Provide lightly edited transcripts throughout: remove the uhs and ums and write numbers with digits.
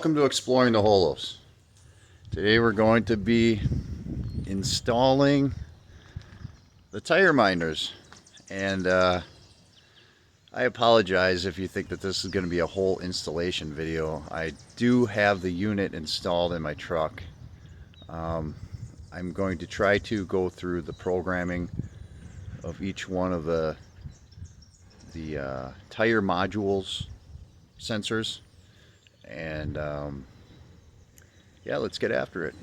welcome to Exploring the Holos. Today we're going to be installing the tire minders, and I apologize if you think that this is going to be a whole installation video. I do have the unit installed in my truck. I'm going to try to go through the programming of each one of the tire modules sensors, and yeah, let's get after it.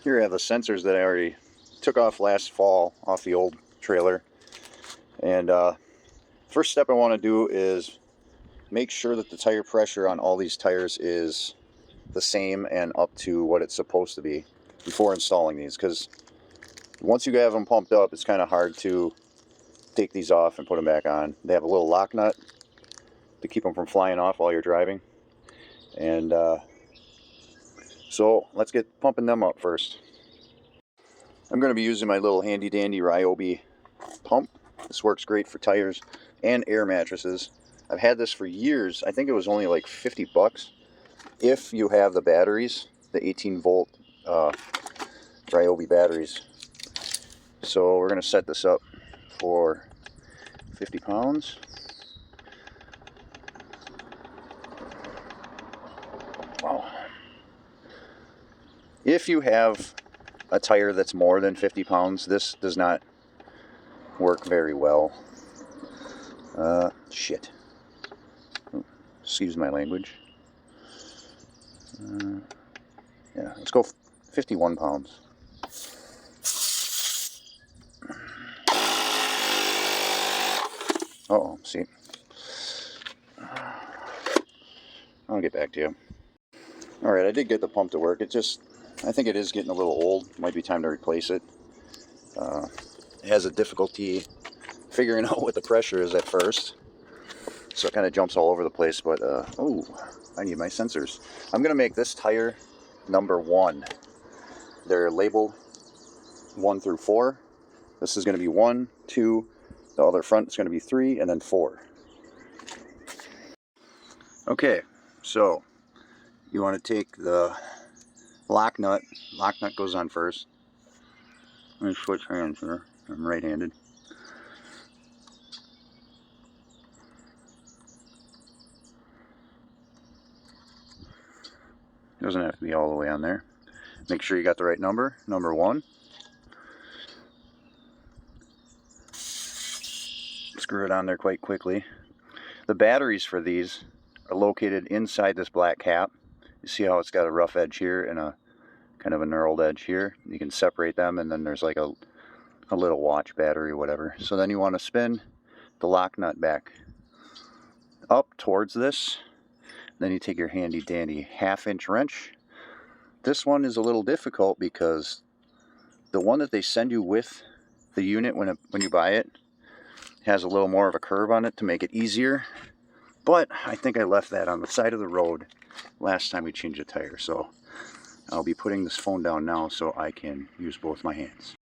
Here I have the sensors that I already took off last fall off the old trailer, and first step I want to do is make sure that the tire pressure on all these tires is the same and up to what it's supposed to be before installing these, because once you have them pumped up, it's kind of hard to take these off and put them back on. They have a little lock nut to keep them from flying off while you're driving, and so let's get pumping them up first. I'm going to be using my little handy dandy Ryobi pump. This works great for tires and air mattresses. I've had this for years. I think it was only like 50 bucks if you have the batteries, the 18 volt Ryobi batteries. So we're going to set this up for 50 pounds. Wow. If you have a tire that's more than 50 pounds, this does not work very well. Shit. Excuse my language. Yeah, let's go 51 pounds. Uh-oh, see. I'll get back to you. Alright, I did get the pump to work. I think it is getting a little old. Might be time to replace it. It has a difficulty figuring out what the pressure is at first, so it kind of jumps all over the place. But oh, I need my sensors. I'm gonna make this tire number 1. They're labeled 1 through 4. This is going to be 1, 2. The other front is going to be 3, and then 4. Okay, so you want to take the lock nut. Lock nut goes on first. Let me switch hands here. I'm right-handed. Doesn't have to be all the way on there. Make sure you got the right number. Number 1. Screw it on there quite quickly. The batteries for these are located inside this black cap. You see how it's got a rough edge here and a kind of a knurled edge here. You can separate them, and then there's like a little watch battery or whatever. So then you want to spin the lock nut back up towards this. Then you take your handy dandy 1/2-inch wrench. This one is a little difficult because the one that they send you with the unit when you buy it has a little more of a curve on it to make it easier. But I think I left that on the side of the road last time we changed a tire, so I'll be putting this phone down now so I can use both my hands.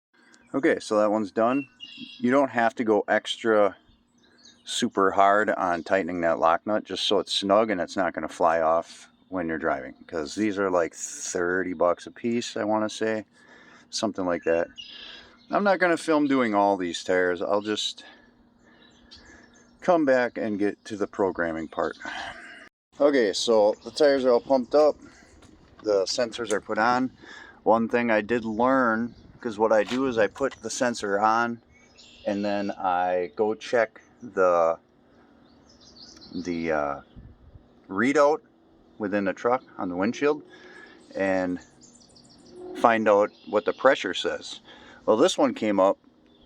Okay, so that one's done. You don't have to go extra super hard on tightening that lock nut, just so it's snug and it's not going to fly off when you're driving, because these are like 30 bucks a piece, I want to say, something like that. I'm not going to film doing all these tires. I'll just come back and get to the programming part. Okay, so the tires are all pumped up, the sensors are put on. One thing I did learn, because what I do is I put the sensor on and then I go check the readout within the truck on the windshield and find out what the pressure says. Well, this one came up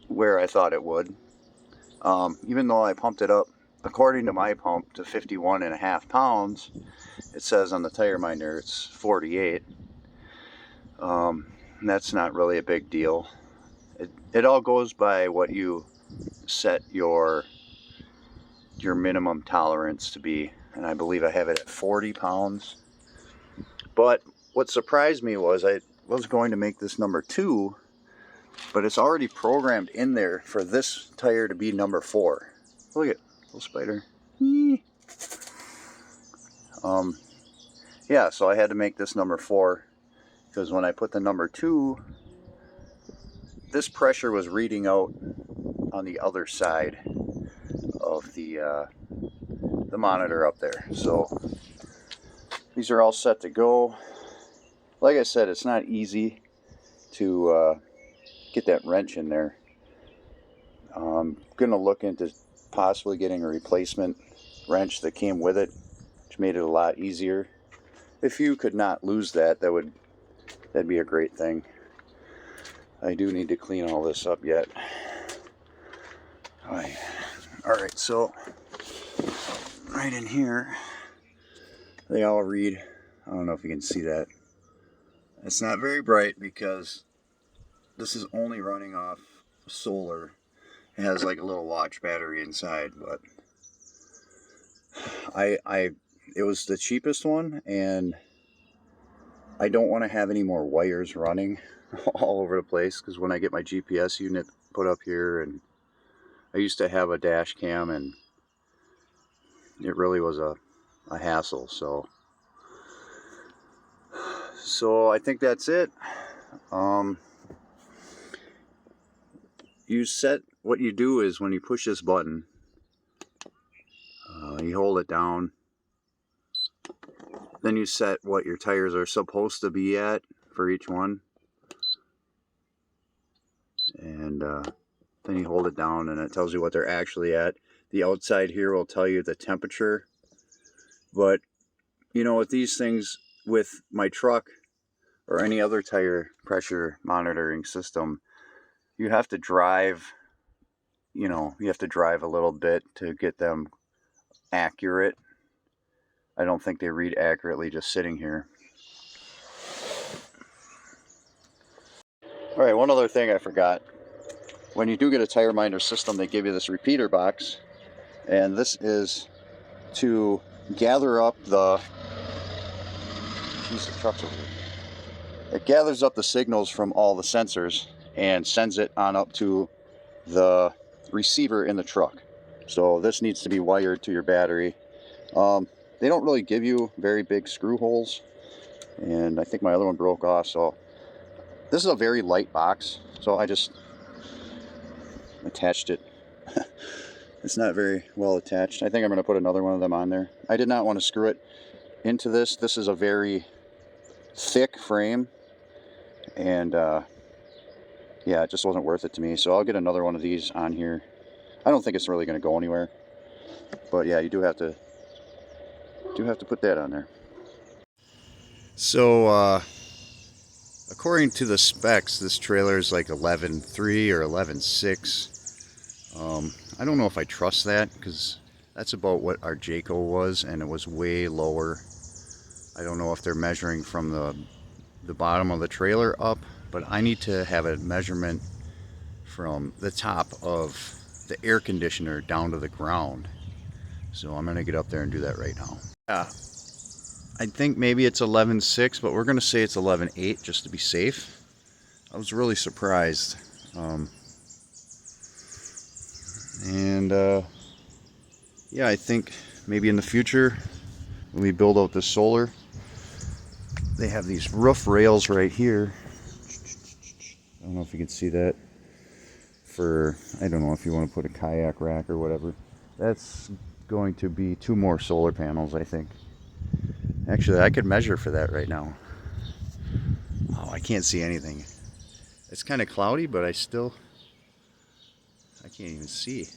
where I thought it would. Even though I pumped it up, according to my pump, to 51.5 pounds, it says on the tire minder it's 48. That's not really a big deal. It all goes by what you set your minimum tolerance to be, and I believe I have it at 40 pounds. But what surprised me was I was going to make this number 2, but it's already programmed in there for this tire to be number 4. Look at little spider. Yeah, yeah, so I had to make this number 4 because when I put the number 2, this pressure was reading out on the other side of the monitor up there. So these are all set to go. Like I said, it's not easy to get that wrench in there. I'm gonna look into possibly getting a replacement wrench that came with it, which made it a lot easier. If you could not lose that, that'd be a great thing. I do need to clean all this up yet. Alright, so right in here, they all read, I don't know if you can see that. It's not very bright because this is only running off solar. It has like a little watch battery inside, but it was the cheapest one, and I don't want to have any more wires running all over the place, because when I get my GPS unit put up here, and I used to have a dash cam, and it really was a hassle. So I think that's it. What you do is when you push this button, you hold it down, then you set what your tires are supposed to be at for each one, and then you hold it down and it tells you what they're actually at. The outside here will tell you the temperature, but you know, with these things, with my truck or any other tire pressure monitoring system, you have to drive, you have to drive a little bit to get them accurate. I don't think they read accurately just sitting here. Alright, one other thing I forgot. When you do get a tire minder system, they give you this repeater box, and this is to gather up the truck's over here. It gathers up the signals from all the sensors and sends it on up to the receiver in the truck. So this needs to be wired to your battery. They don't really give you very big screw holes, and I think my other one broke off, so this is a very light box, so I just attached it. It's not very well attached. I think I'm going to put another one of them on there. I did not want to screw it into this. This is a very thick frame, and yeah, it just wasn't worth it to me, so I'll get another one of these on here. I don't think it's really going to go anywhere, but yeah, you do have to put that on there. So according to the specs, this trailer is like 11.3 or 11.6. I don't know if I trust that, because that's about what our Jayco was, and it was way lower. I don't know if they're measuring from the bottom of the trailer up, but I need to have a measurement from the top of the air conditioner down to the ground. So I'm going to get up there and do that right now. Yeah, I think maybe it's 11.6, but we're going to say it's 11.8 just to be safe. I was really surprised. Yeah, I think maybe in the future, when we build out this solar, they have these roof rails right here. I don't know if you can see that. I don't know if you want to put a kayak rack or whatever. That's going to be 2 more solar panels, I think. Actually, I could measure for that right now. Oh, I can't see anything. It's kind of cloudy, but I can't even see.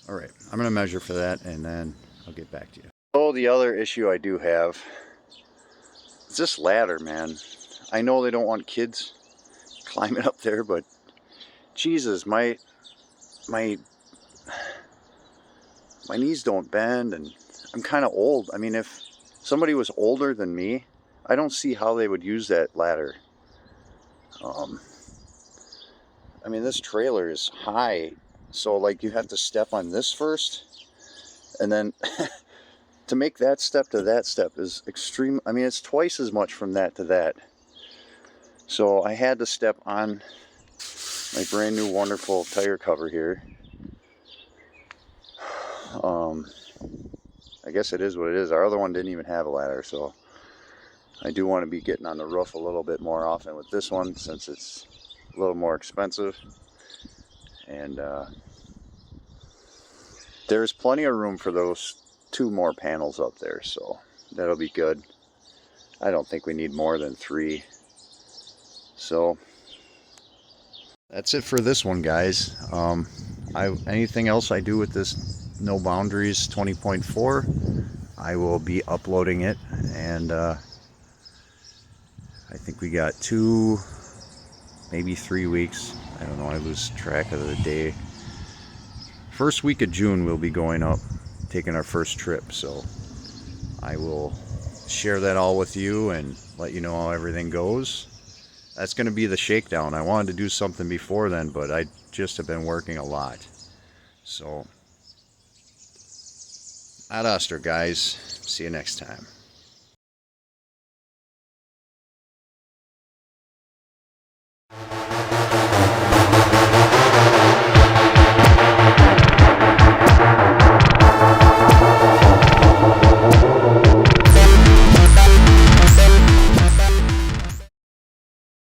All right, I'm going to measure for that, and then I'll get back to you. Oh, the other issue I do have is this ladder, man. I know they don't want kids climbing up there, but Jesus, my knees don't bend, and I'm kind of old. I mean, if somebody was older than me, I don't see how they would use that ladder. I mean, this trailer is high, so like you have to step on this first, and then to make that step to that step is extreme. I mean, it's twice as much from that to that. So I had to step on my brand new wonderful tire cover here. I guess it is what it is. Our other one didn't even have a ladder, so I do want to be getting on the roof a little bit more often with this one since it's a little more expensive. And there's plenty of room for those 2 more panels up there, so that'll be good. I don't think we need more than 3. So that's it for this one, guys. Anything else I do with this No Boundaries 20.4, I will be uploading it, and I think we got 2, maybe 3 weeks. I don't know, I lose track of the day. First week of June we'll be going up, taking our first trip, so I will share that all with you and let you know how everything goes. That's going to be the shakedown. I wanted to do something before then, but I just have been working a lot. So, ad astra, guys. See you next time.